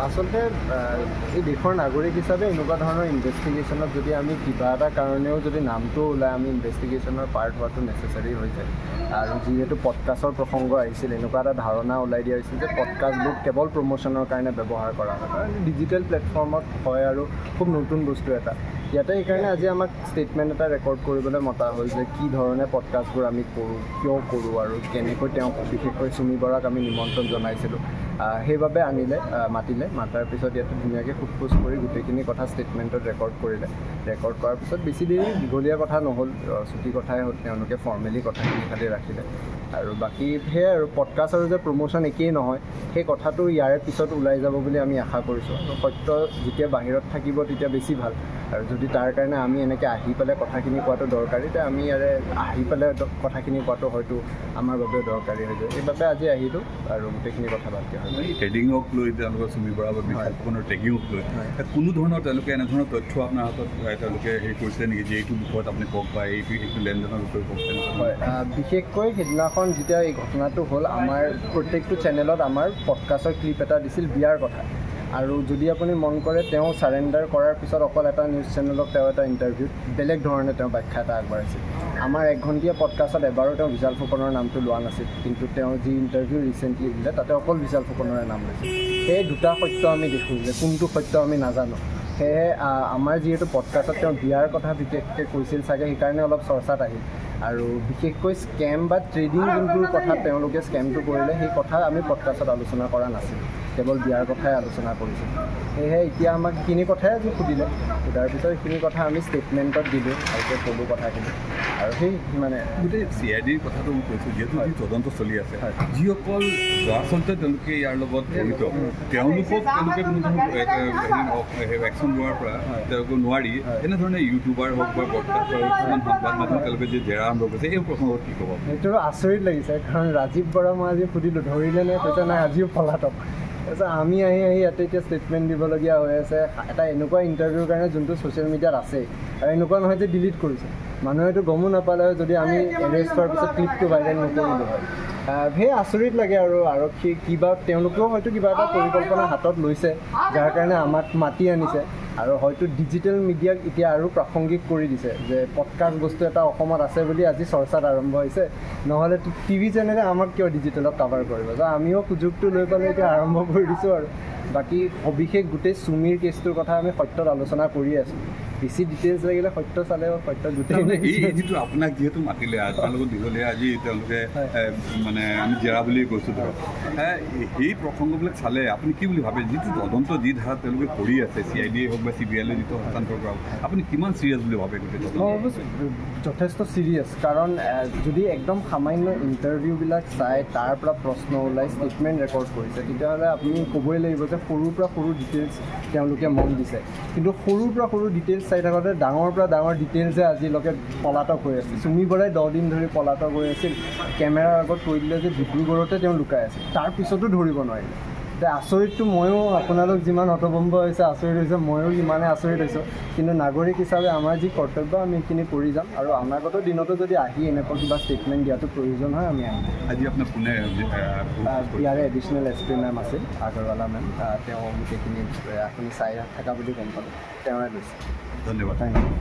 আচলতে এই দেশৰ নাগৰিক হিচাপে এনেকুৱা ধৰণৰ ইনভেষ্টিগেশ্যনত যদি আমি কিবা এটা কাৰণেও যদি নামটো ওলাই আমি ইনভেষ্টিগেশ্যনৰ পাৰ্ট হোৱাটো নেচেচাৰী হৈ যায়। আৰু যিহেতু পডকাষ্টৰ প্ৰসংগ আহিছিল, এনেকুৱা এটা ধাৰণা ওলাই দিয়া হৈছিল যে পডকাষ্টবোৰ কেৱল প্ৰমোশ্যনৰ কাৰণে ব্যৱহাৰ কৰা হয়, কাৰণ ডিজিটেল প্লেটফৰ্মত হয় আৰু খুব নতুন বস্তু এটা। ইয়াতে সেইকাৰণে আজি আমাক ষ্টেটমেণ্ট এটা ৰেকৰ্ড কৰিবলৈ মতা হ'ল যে কি ধৰণে পডকাষ্টবোৰ আমি কৰোঁ, কিয় কৰোঁ আৰু কেনেকৈ তেওঁক বিশেষকৈ চুমি বৰাক আমি নিমন্ত্ৰণ জনাইছিলোঁ। সেইবাবে মাতাৰ পিছত ইয়াতে ধুনীয়াকৈ সোধ কৰি গোটেইখিনি কথা ষ্টেটমেণ্টত ৰেকৰ্ড কৰিলে। ৰেকৰ্ড কৰাৰ পিছত বেছি দেৰি দীঘলীয়া কথা নহ'ল, চুটি কথাই হ'ল। তেওঁলোকে ফৰ্মেলি কথাখিনি খালি ৰাখিলে আৰু বাকী সেয়াই আৰু পডকাষ্ট আৰু যে প্ৰমোশ্যন একেই নহয় সেই কথাটো ইয়াৰে পিছত ওলাই যাব বুলি আমি আশা কৰিছোঁ। আৰু সত্য যেতিয়া বাহিৰত থাকিব তেতিয়া বেছি ভাল। আৰু যদি তাৰ কাৰণে আমি এনেকৈ আহি পেলাই কথাখিনি কোৱাটো দৰকাৰী, তেতিয়া আমি ইয়াৰে আহি পেলাই কথাখিনি কোৱাটো হয়তো আমাৰ বাবে দৰকাৰী হৈ যায়। সেইবাবে আজি আহিলোঁ আৰু গোটেইখিনি কথা পাতি হয়। ট্ৰেডিঙক লৈ তেওঁলোকৰ চুমি বৰা বা বিশেষজনৰ ট্ৰেডিঙক লৈ কোনো ধৰণৰ তেওঁলোকে এনেধৰণৰ তথ্য আপোনাৰ হাতত তেওঁলোকে হেৰি কৰিছিলে নেকি যে এইটো বিষয়ত আপুনি কওক বা এইটো লেনদেনৰ বিষয়ে কওক? হয়, বিশেষকৈ সেইদিনাখন যেতিয়া এই ঘটনাটো হ'ল, আমাৰ প্ৰত্যেকটো চেনেলত আমাৰ পডকাষ্টৰ ক্লিপ এটা দিছিল বিয়াৰ কথা। আৰু যদি আপুনি মন কৰে, তেওঁ ছাৰেণ্ডাৰ কৰাৰ পিছত অকল এটা নিউজ চেনেলক তেওঁ এটা ইণ্টাৰভিউত বেলেগ ধৰণে তেওঁ ব্যাখ্যা এটা আগবঢ়াইছিল। আমাৰ 1 ঘণ্টীয়া পডকাষ্টত এবাৰো তেওঁ বিশাল ফুকনৰ নামটো লোৱা নাছিল, কিন্তু তেওঁ যি ইণ্টাৰভিউ ৰিচেণ্টলি দিলে তাতে অকল বিশাল ফুকনৰে নাম লৈছিল। সেই দুটা সত্য আমি দেখোঁ যে কোনটো সত্য আমি নাজানো। সেয়েহে আমাৰ যিহেতু পডকাষ্টত তেওঁ বিয়াৰ কথা বিশেষকৈ কৈছিল চাগে, সেইকাৰণে অলপ চৰ্চাত আহিল। আৰু বিশেষকৈ স্কেম বা ট্ৰেডিং যোনটোৰ কথা তেওঁলোকে স্কেমটো কৰিলে সেই কথা আমি পডকাষ্টত আলোচনা কৰা নাছিলোঁ, কেৱল বিয়াৰ কথাই আলোচনা কৰিছোঁ। সেয়েহে এতিয়া আমাক সেইখিনি কথাই আজি সুধিলে, সোধাৰ পিছত সেইখিনি কথা আমি ষ্টেটমেণ্টত দিলোঁ, ভালকৈ ক'লোঁ কথাখিনি। আৰু সেই মানে গোটেই CIDৰ কথাটো মই কৈছোঁ, যিহেতু তদন্ত চলি আছে, যিসকল আচলতে তেওঁলোকে ইয়াৰ লগত জড়িত তেওঁলোকে কোনো ধৰণৰ একশ্যন লোৱাৰ পৰা তেওঁলোকে নোৱাৰি এনেধৰণে ইউটিউবাৰ হওক বা পডকাষ্টাৰ কিছুমান সংবাদ মাধ্যম তেওঁলোকে যে জেৰা আৰম্ভ কৰিছে, এই প্ৰসংগত কি ক'ব? সেইটো আচৰিত লাগিছে, কাৰণ ৰাজীৱ বৰা মই আজি সুধিলোঁ ধৰিলে নে, কৈছে নাই আজিও পলাতক। তাৰপিছত আমি আহি ইয়াতে এতিয়া ষ্টেটমেণ্ট দিবলগীয়া হৈ আছে এটা এনেকুৱা ইণ্টাৰভিউৰ কাৰণে যোনটো ছ'চিয়েল মিডিয়াত আছে, আৰু এনেকুৱা নহয় যে ডিলিট কৰিছে। মানুহেতো গমো নাপালে হয় যদি আমি এৰেষ্ট হোৱাৰ পিছত ক্লিপটো ভাইৰেল নকৰিলোঁ হয়। সেই আচৰিত লাগে আৰু আৰক্ষী কিবা তেওঁলোকেও হয়তো কিবা এটা পৰিকল্পনা হাতত লৈছে, যাৰ কাৰণে আমাক মাতি আনিছে। আৰু হয়তো ডিজিটেল মিডিয়াক এতিয়া আৰু প্ৰাসংগিক কৰি দিছে যে পডকাষ্ট বস্তু এটা অসমত আছে বুলি আজি চৰ্চাত আৰম্ভ হৈছে, নহ'লে টিভি চেনেলে আমাক কিয় ডিজিটেলত কাভাৰ কৰিব। যে আমিও সুযোগটো লৈ পেলাই এতিয়া আৰম্ভ কৰি দিছোঁ। আৰু বাকী সবিশেষ গোটেই চুমিৰ কেছটোৰ কথা আমি সত্যত আলোচনা কৰি আছোঁ। বেছি ডিটেইলছ লাগিলে সত্য চালে সত্য গোটেই যিটো আপোনাক যিহেতু মাতিলে আপোনালোকক দীঘলীয়া আজি তেওঁলোকে মানে আমি জেৰা বুলি কৈছোঁ ধৰক, সেই প্ৰসংগবিলাক চালে আপুনি কি বুলি ভাবে? যিটো তদন্ত যি ধাৰা তেওঁলোকে কৰি আছে, CID হওক বা CBI যিটো হস্তান্তৰ কৰা, আপুনি কিমান চিৰিয়াছ বুলি ভাবে? যথেষ্ট চিৰিয়াছ, কাৰণ যদি একদম সামান্য ইণ্টাৰভিউবিলাক চাই তাৰ পৰা প্ৰশ্ন ওলাই ষ্টেটমেণ্ট ৰেকৰ্ড কৰিছে, তেতিয়াহ'লে আপুনি ক'বই লাগিব যে সৰুৰ পৰা সৰু ডিটেইলছ তেওঁলোকে মন দিছে। কিন্তু সৰুৰ পৰা সৰু ডিটেইলছ চাই থাকোঁতে ডাঙৰ পৰা ডাঙৰ ডিটেইলছে আজিলৈকে পলাতক হৈ আছে। চুমি বৰাই 10 দিন ধৰি পলাতক হৈ আছিল। কেমেৰাৰ আগত কৈ দিলে যে ডিব্ৰুগড়তে তেওঁ লুকাই আছিল, তাৰপিছতো ধৰিব নোৱাৰিলে। এতিয়া আচৰিতটো ময়ো, আপোনালোক যিমান হতভম্ব হৈছে আচৰিত হৈছে, ময়ো ইমানে আচৰিত হৈছোঁ। কিন্তু নাগৰিক হিচাপে আমাৰ যি কৰ্তব্য আমি সেইখিনি কৰি যাম। আৰু অনাগত দিনতো যদি আহি এনেকুৱা কিবা ষ্টেটমেণ্ট দিয়াটো প্ৰয়োজন হয় আমি আহিম। আজি আপোনাৰ কোনে ইয়াৰে এডিশ্যনেল SP মেম আছিল, আগৰৱালা মেম, তেওঁ গোটেইখিনি আপুনি চাই থকা বুলি গম পালোঁ, তেওঁৱে লৈছে। ধন্যবাদ। Thank U.